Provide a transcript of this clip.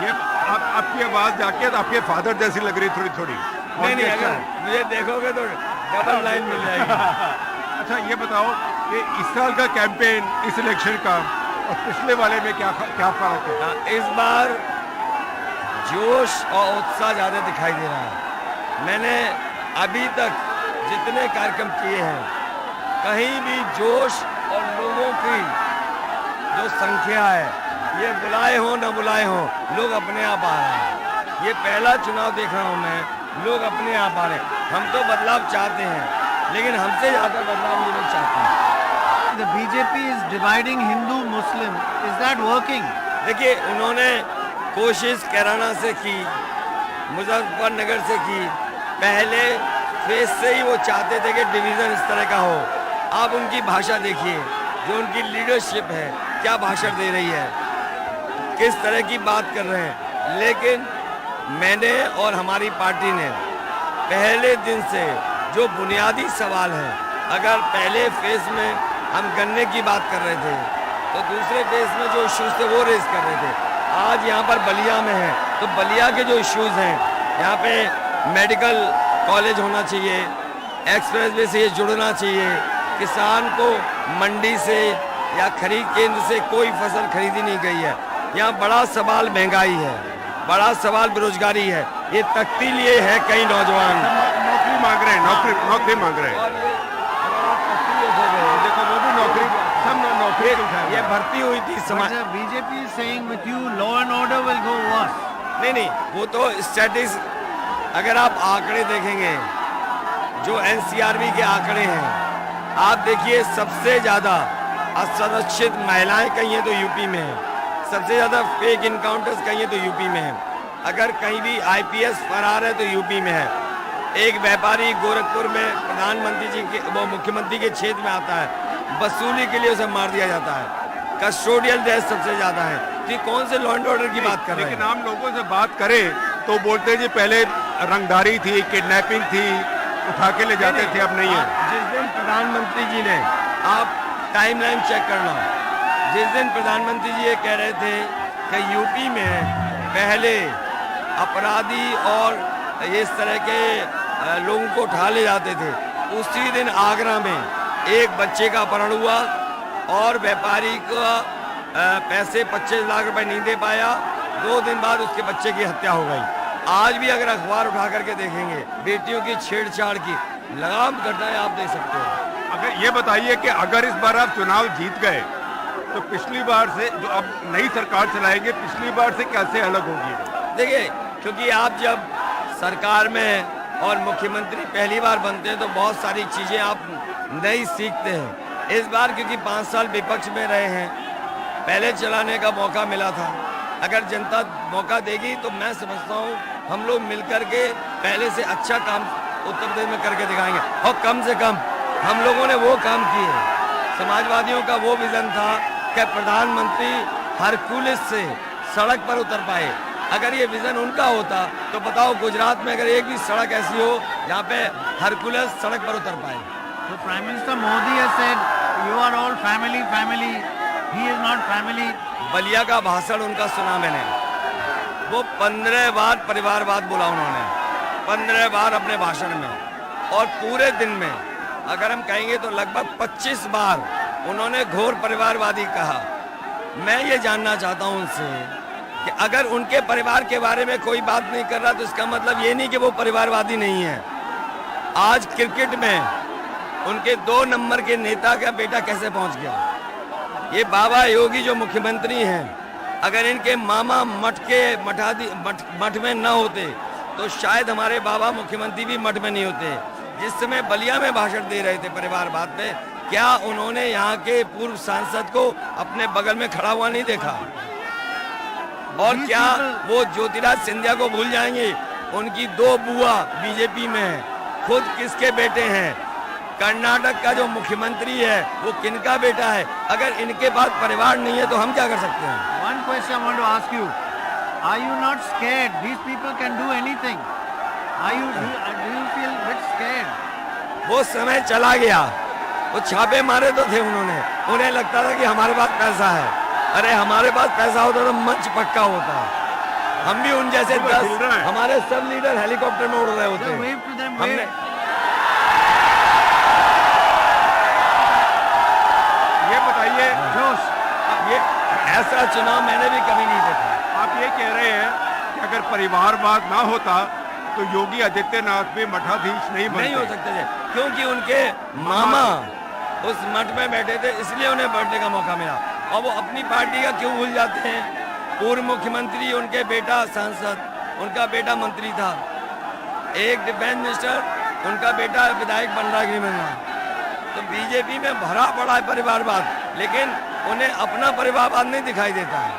ये आपकी आवाज जाके तो आपके फादर जैसी लग रही थोड़ी थोड़ी। नहीं नहीं, अगर मुझे देखोगे तो डबल लाइन मिल जाएगी। अच्छा ये बताओ कि इस साल का कैंपेन इस इलेक्शन का और पिछले वाले में क्या फर्क है? इस बार जोश और उत्साह ज़्यादा दिखाई दे रहा है। मैंने अभी तक जितने कार्यक्रम किए हैं, कहीं भी जोश और लोगों की जो संख्या है, ये बुलाए हो न बुलाए हो, लोग अपने आप आ रहे हैं। ये पहला चुनाव देख रहा हूँ मैं, लोग अपने आप आ रहे हैं। हम तो बदलाव चाहते हैं, लेकिन हमसे ज़्यादा बदलाव ये लोग चाहते हैं। The BJP is dividing Hindu Muslim. Is that working? देखिए, उन्होंने कोशिश कैराना से की, मुजफ्फरनगर से की। पहले फेस से ही वो चाहते थे कि डिवीज़न इस तरह का हो। आप उनकी भाषा देखिए, जो उनकी लीडरशिप है, क्या भाषण दे रही है, किस तरह की बात कर रहे हैं। लेकिन मैंने और हमारी पार्टी ने पहले दिन से जो बुनियादी सवाल है, अगर पहले फेज में हम गन्ने की बात कर रहे थे, तो दूसरे फेज में जो इश्यूज थे वो रेज कर रहे थे। आज यहाँ पर बलिया में है, तो बलिया के जो इश्यूज हैं, यहाँ पे मेडिकल कॉलेज होना चाहिए, एक्सप्रेसवे से ये जुड़ना चाहिए, किसान को मंडी से या खरीद केंद्र से कोई फसल खरीदी नहीं गई है। यहाँ बड़ा सवाल महंगाई है, बड़ा सवाल बेरोजगारी है। ये तख्ती लिए है कई नौजवान नौकरी मांग रहे हैं, नौकरी मांग रहे हैं। देखो वो भी नौकरी, सब नौकरी ये भर्ती हुई थी समाज। BJP is saying with you law and order will go worse. नहीं, वो तो स्टैटिस, अगर आप आंकड़े देखेंगे, जो NCRB के आंकड़े हैं, आप देखिए सबसे ज़्यादा असुरक्षित महिलाएं कहीं हैं तो यूपी में है, सबसे ज़्यादा फेक इनकाउंटर्स कहीं हैं तो यूपी में है, अगर कहीं भी IPS फरार है तो यूपी में है। एक व्यापारी गोरखपुर में प्रधानमंत्री जी के, वो मुख्यमंत्री के क्षेत्र में आता है, वसूली के लिए उसे मार दिया जाता है। कस्टोडियल डेथ सबसे ज़्यादा है। कि कौन से लॉ एंड ऑर्डर की बात कर रहे हैं? लेकिन हम लोगों से बात करें तो बोलते हैं जी पहले रंगदारी थी, किडनैपिंग थी, उठा के ले जाते थे, अब नहीं है। जिस दिन प्रधानमंत्री जी ने, आप टाइमलाइन चेक करना, जिस दिन प्रधानमंत्री जी ये कह रहे थे कि यूपी में पहले अपराधी और इस तरह के लोगों को उठा ले जाते थे, उसी दिन आगरा में एक बच्चे का अपहरण हुआ और व्यापारी का पैसे 25 लाख रुपए नहीं दे पाया। 2 दिन बाद उसके बच्चे की हत्या हो गई। आज भी अगर अखबार उठा करके देखेंगे, बेटियों की छेड़छाड़ की लगाम घटनाएं आप देख सकते हो। अगर ये बताइए कि अगर इस बार आप चुनाव जीत गए तो पिछली बार से जो अब नई सरकार चलाएंगे, पिछली बार से कैसे अलग होगी? देखिए, क्योंकि आप जब सरकार में और मुख्यमंत्री पहली बार बनते हैं तो बहुत सारी चीज़ें आप नई सीखते हैं। इस बार क्योंकि 5 साल विपक्ष में रहे हैं, पहले चलाने का मौका मिला था। अगर जनता मौका देगी तो मैं समझता हूँ हम लोग मिलकर के पहले से अच्छा काम उत्तर प्रदेश में करके दिखाएंगे। और कम से कम हम लोगों ने वो काम किए। समाजवादियों का वो विजन था कि प्रधानमंत्री हरकुलिस से सड़क पर उतर पाए। अगर ये विजन उनका होता तो बताओ, गुजरात में अगर एक भी सड़क ऐसी हो जहाँ पे हरकुलिस सड़क पर उतर पाए। So Prime Minister Modi has said, you are all family, family. He is not family. Ballia का भाषण उनका सुना मैंने। वो 15 बार परिवारवाद बोला उन्होंने, 15 बार अपने भाषण में। और पूरे दिन में अगर हम कहेंगे तो लगभग 25 बार उन्होंने घोर परिवारवादी कहा। मैं ये जानना चाहता हूँ उनसे कि अगर उनके परिवार के बारे में कोई बात नहीं कर रहा तो इसका मतलब ये नहीं कि वो परिवारवादी नहीं है। आज क्रिकेट में उनके 2 नंबर के नेता का बेटा कैसे पहुंच गया? ये बाबा योगी जो मुख्यमंत्री हैं, अगर इनके मामा मठ में न होते तो शायद हमारे बाबा मुख्यमंत्री भी मठ में नहीं होते। जिस समय बलिया में भाषण दे रहे थे परिवारवाद पे, क्या उन्होंने यहाँ के पूर्व सांसद को अपने बगल में खड़ा हुआ नहीं देखा? और क्या वो ज्योतिराज सिंधिया को भूल जाएंगे? उनकी 2 बुआ बीजेपी में है, खुद किसके बेटे हैं? कर्नाटक का जो मुख्यमंत्री है वो किनका बेटा है? अगर इनके पास परिवार नहीं है तो हम क्या कर सकते हैं? One question I want to ask you: Are you not scared? These people can do anything. Do you feel a bit scared? वो समय चला गया। वो छापे मारे तो थे उन्होंने, उन्हें लगता था कि हमारे पास पैसा है। अरे हमारे पास पैसा होता तो मंच पक्का होता। हम भी उन जैसे वो 10 हिल रहा है। हमारे सब लीडर हेलीकॉप्टर में उड़ रहे होते So हैं। wave to them, हमने wave. ये बताइए, जोश. ये ऐसा चुनाव मैंने भी कभी नहीं देखा। आप ये कह रहे हैं कि अगर परिवारवाद ना होता तो योगी आदित्यनाथ भी मठाधीश नहीं बनते। नहीं हो सकते थे, क्योंकि उनके मामा उस मठ में बैठे थे, इसलिए उन्हें बैठने का मौका मिला। और वो अपनी पार्टी का क्यों भूल जाते हैं? पूर्व मुख्यमंत्री, उनके बेटा सांसद, उनका बेटा मंत्री था, एक डिफेंस मिनिस्टर, उनका बेटा विधायक बन रहा है गृह मंत्री। तो बीजेपी में भरा पड़ा है परिवारवाद, लेकिन उन्हें अपना परिवारवाद नहीं दिखाई देता है।